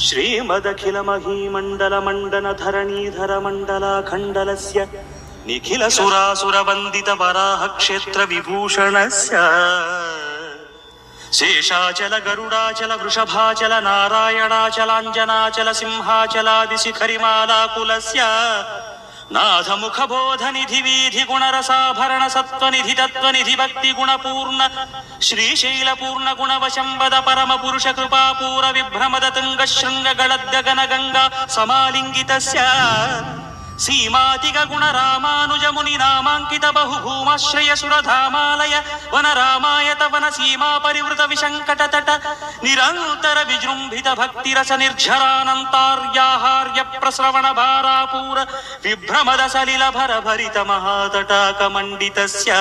श्रीमदखिलमहीमण्डलमण्डनधरणीधरमण्डलाखण्डलस्य निखिलसुरासुरवन्दितवराहक्षेत्रविभूषणस्य शेषाचल गरुडाचल वृषभाचल नारायणाचलाञ्जनाचल सिंहाचलादिशिखरिमालाकुलस्य नाथमुखबोधनिधि वीधि गुणरसाभरण सत्त्वनिधि तत्त्वनिधि भक्ति गुणपूर्ण श्रीशैलपूर्ण गुणवशंवद परम पुरुष कृपापूर विभ्रमद तुंग शृंग गणद्गगन गंगा समालिंगितस्य सीमातिग गुण रामानुज मुनि नामांकित बहुभूमाश्रय सुरधामालय वन रामायत वन सीमा परिवृत विशंकट तट निरंतर विजृंभित भक्ति रस निर्झरानंतार्याहार्य प्रस्रवण भारापूर विभ्रमद सलिल भर भरित महातटाक मंडितस्य